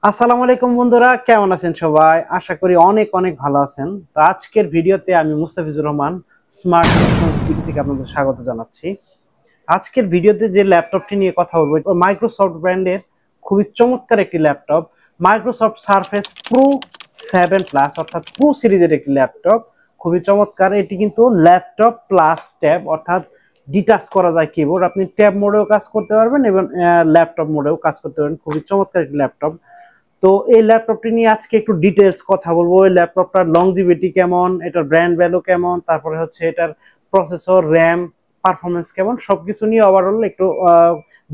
আসসালামু আলাইকুম বন্ধুরা, কেমন আছেন সবাই? আশা করি অনেক অনেক ভালো আছেন। তো আজকের ভিডিওতে আমি Mustafizur Rahman smart solutions BD থেকে আপনাদের স্বাগত জানাচ্ছি। আজকের ভিডিওতে যে ল্যাপটপটি নিয়ে কথা বলবো, এটা মাইক্রোসফট ব্র্যান্ডের খুবই চমৎকার একটি laptop, Microsoft surface pro 7 plus অর্থাৎ প্রো সিরিজের একটি ল্যাপটপ। খুবই চমৎকার। এটি কিন্তু ল্যাপটপ প্লাস ট্যাব অর্থাৎ ডিটাচ করা যায় কিবোর্ড। আপনি ট্যাব মোডেও কাজ করতে পারবেন এবং ল্যাপটপ মোডেও কাজ করতে পারবেন। খুবই চমৎকার একটি ল্যাপটপ। তো এই ল্যাপটপটি নিয়ে আজকে একটু ডিটেলস কথা বলবো। এই ল্যাপটপটার লংজিভিটি কেমন, এটার ব্র্যান্ড ভ্যালু কেমন, তারপরে হচ্ছে এটার প্রসেসর, র্যাম, পারফরমেন্স কেমন, সবকিছু নিয়ে ওভারঅল একটু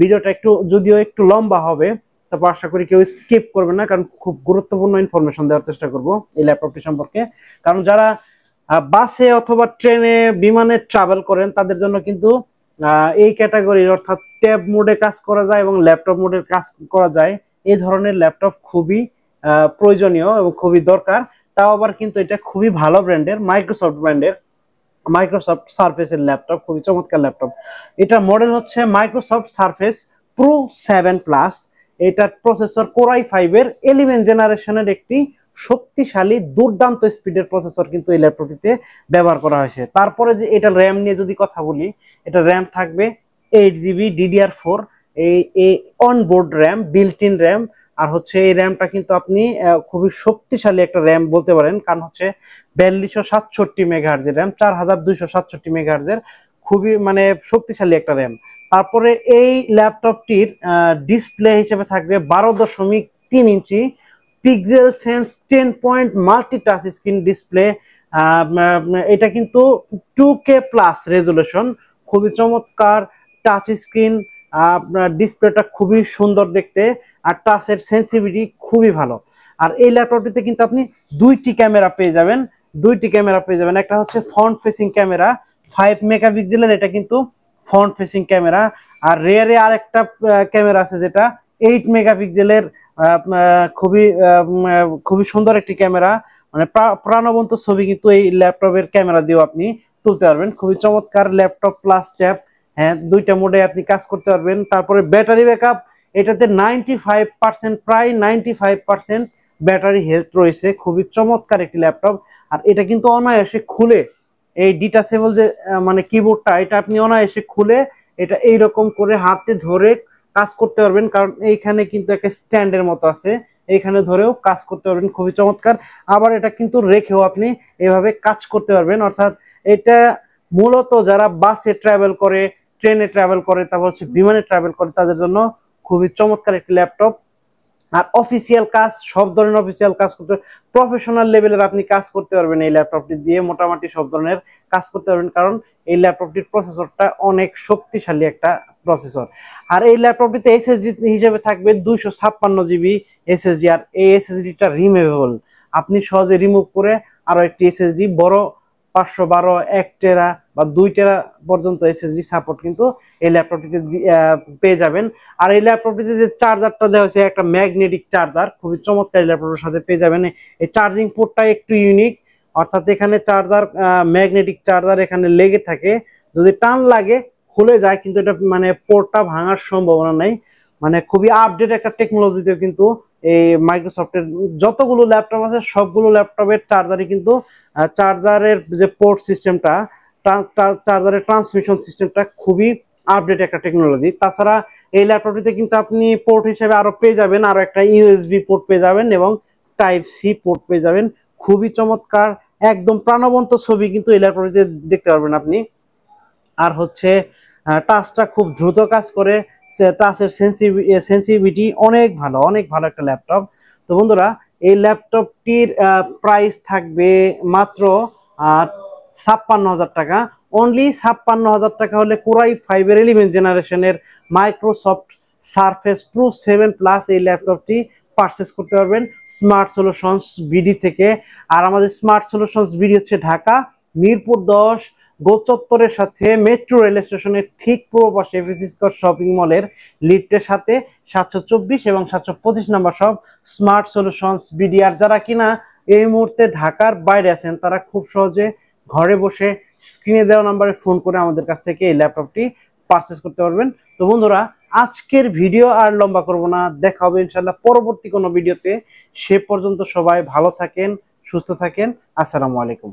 ভিডিওটা একটু যদিও একটু লম্বা হবে, তারপর আশা করি কেউ স্কিপ করবে না, কারণ খুব গুরুত্বপূর্ণ ইনফরমেশন দেওয়ার চেষ্টা করব এই ল্যাপটপটি সম্পর্কে। কারণ যারা বাসে অথবা ট্রেনে, বিমানে ট্রাভেল করেন তাদের জন্য কিন্তু এই ক্যাটাগরির অর্থাৎ ট্যাব মোডে কাজ করা যায় এবং ল্যাপটপ মোডে কাজ করা যায়, এই ধরনের ল্যাপটপ খুবই প্রয়োজনীয় এবং খুবই দরকার। তাও আবার কিন্তু এটা খুবই ভালো ব্র্যান্ডের, মাইক্রোসফট ব্র্যান্ডের মাইক্রোসফট সারফেসের ল্যাপটপ, খুবই চমৎকার ল্যাপটপ। এটা মডেল হচ্ছে মাইক্রোসফট সারফেস প্রো 7 প্লাস। এটার প্রসেসর কোরাই 5 এর 11 জেনারেশনের একটি শক্তিশালী দুর্দান্ত স্পিডের প্রসেসর কিন্তু এই ল্যাপটপটিতে ব্যবহার করা হয়েছে। তারপরে যে এটা র্যাম নিয়ে যদি কথা বলি, এটা র্যাম থাকবে 8 জিবি DDR4, এই onboard RAM, built in RAM. আর হচ্ছে এই র্যামটা কিন্তু আপনি খুবই শক্তিশালী একটা র্যাম বলতে পারেন, কারণ হচ্ছে 4267 মেগাহার্জের র্যাম, 4267 মেগাহার্জের, খুবই মানে শক্তিশালী একটা র্যাম। তারপরে এই ল্যাপটপটির ডিসপ্লে হিসেবে থাকবে 12.3 inch pixel sense 10 point multi touch screen display. এটা কিন্তু 2K প্লাস রেজুলেশন, খুবই চমৎকার টাচ স্ক্রিন। আপনার ডিসপ্লেটা খুবই সুন্দর দেখতে, আর টাচের সেন্সিটিভিটি খুবই ভালো। আর এই ল্যাপটপটিতে কিন্তু আপনি দুইটি ক্যামেরা পেয়ে যাবেন, একটা হচ্ছে ফ্রন্ট ফেসিং ক্যামেরা 5 মেগাপিক্সেলের, এটা কিন্তু ফ্রন্ট ফেসিং ক্যামেরা। আর রেয়ারে আরেকটা ক্যামেরা আছে যেটা 8 মেগাপিক্সেলের, খুবই খুবই সুন্দর একটি ক্যামেরা, মানে প্রাণবন্ত ছবি কিন্তু এই ল্যাপটপের ক্যামেরা দিয়েও আপনি তুলতে পারবেন। খুবই চমৎকার ল্যাপটপ প্লাস ট্যাব, হ্যাঁ, দুইটা মোডে আপনি কাজ করতে পারবেন। তারপরে ব্যাটারি ব্যাকআপ, এটাতে 95%, প্রায় 95% ব্যাটারি হেলথ রয়েছে। খুবই চমৎকার একটি ল্যাপটপ। আর এটা কিন্তু অনায়াসে খুলে, এই ডিটাচেবল যে মানে কিবোর্ডটা, এটা আপনি অনায়াসে খুলে এটা এইরকম করে হাতে ধরে কাজ করতে পারবেন, কারণ এইখানে কিন্তু একটা স্ট্যান্ডের মতো আছে, এইখানে ধরেও কাজ করতে পারবেন। খুবই চমৎকার। আবার এটা কিন্তু রেখেও আপনি এভাবে কাজ করতে পারবেন। অর্থাৎ এটা মূলত যারা বাসে ট্রাভেল করে, ট্রেনে ট্রাভেল করে, তারপর হচ্ছে বিমানে ট্রাভেল করে, তাদের জন্য খুবই চমৎকার একটি ল্যাপটপ। আর অফিসিয়াল কাজ, সব ধরনের অফিসিয়াল কাজ করতে, প্রফেশনাল লেভেলের আপনি কাজ করতে পারবেন এই ল্যাপটপটি দিয়ে, মোটামুটি সব ধরনের কাজ করতে পারবেন, কারণ এই ল্যাপটপটির প্রসেসরটা অনেক শক্তিশালী একটা প্রসেসর। আর এই ল্যাপটপটিতে এসএসডি হিসেবে থাকবে 256 জিবি এসএসডি। আর এই এসএসডিটা রিমুভেবল, আপনি সহজে রিমুভ করে আরো একটি এসএসডি বড় 512, 1 টেরা বা 2 টেরা পর্যন্ত এসএসডি সাপোর্ট কিন্তু এই ল্যাপটপটিতে পেয়ে যাবেন। আর এই ল্যাপটপটিতে যে চার্জারটা দেওয়া হয়েছে, একটা ম্যাগনেটিক চার্জার, খুবই চমৎকার ল্যাপটপের সাথে পেয়ে যাবেন। এই চার্জিং পোর্টটা একটু ইউনিক, অর্থাৎ এখানে চার্জার, ম্যাগনেটিক চার্জার এখানে লেগে থাকে, যদি টান লাগে খুলে যায়, কিন্তু এটা মানে পোর্টটা ভাঙার সম্ভাবনা নেই। মানে খুবই আপডেট একটা টেকনোলজিতেও কিন্তু এই মাইক্রোসফটের যতগুলো ল্যাপটপ আছে সবগুলো ল্যাপটপের চার্জারই কিন্তু চার্জারের যে পোর্ট সিস্টেমটা, চার্জারের ট্রান্সমিশন সিস্টেমটা খুবই আপডেট একটা টেকনোলজি। তাছাড়া এই ল্যাপটপটিতে কিন্তু আপনি পোর্ট হিসেবে আরো পেয়ে যাবেন, আরো একটা ইউএসবি পোর্ট পেয়ে যাবেন এবং টাইপ সি পোর্ট পেয়ে যাবেন। খুবই চমৎকার, একদম প্রাণবন্ত ছবি কিন্তু এই ল্যাপটপটিতে দেখতে পারবেন আপনি। আর হচ্ছে টাচটা খুব দ্রুত কাজ করে, টাচের সেন্সিটিভিটি অনেক ভালো, অনেক ভালো একটা ল্যাপটপ। তো বন্ধুরা, এই ল্যাপটপটির প্রাইস থাকবে মাত্র 56,000 টাকা। অনলি 56,000 টাকা হলে কোরাই 5 এর 11 জেনারেশনের মাইক্রোসফট সারফেস প্রো 7 প্লাস এই ল্যাপটপটি পারচেস করতে পারবেন স্মার্ট সলিউশনস বিডি থেকে। আর আমাদের স্মার্ট সলিউশনস বিডি হচ্ছে ঢাকা মিরপুর 10 গোচত্বরের সাথে মেট্রো রেল স্টেশনের ঠিক পূর্ব পাশে এফএসি স্কয়ার শপিং মলের লিফটের সাথে 724 এবং 725 নাম্বার সব স্মার্ট সলিউশনস বিডি। আর যারা কিনা এই মুহূর্তে ঢাকার বাইরে আছেন, তারা খুব সহজে ঘরে বসে স্ক্রিনে দেওয়া নাম্বারে ফোন করে আমাদের কাছ থেকে এই ল্যাপটপটি পারচেস করতে পারবেন। তো বন্ধুরা, আজকের ভিডিও আর লম্বা করব না, দেখা হবে ইনশাআল্লাহ পরবর্তী কোনো ভিডিওতে। সে পর্যন্ত সবাই ভালো থাকেন, সুস্থ থাকেন। আসসালামু আলাইকুম।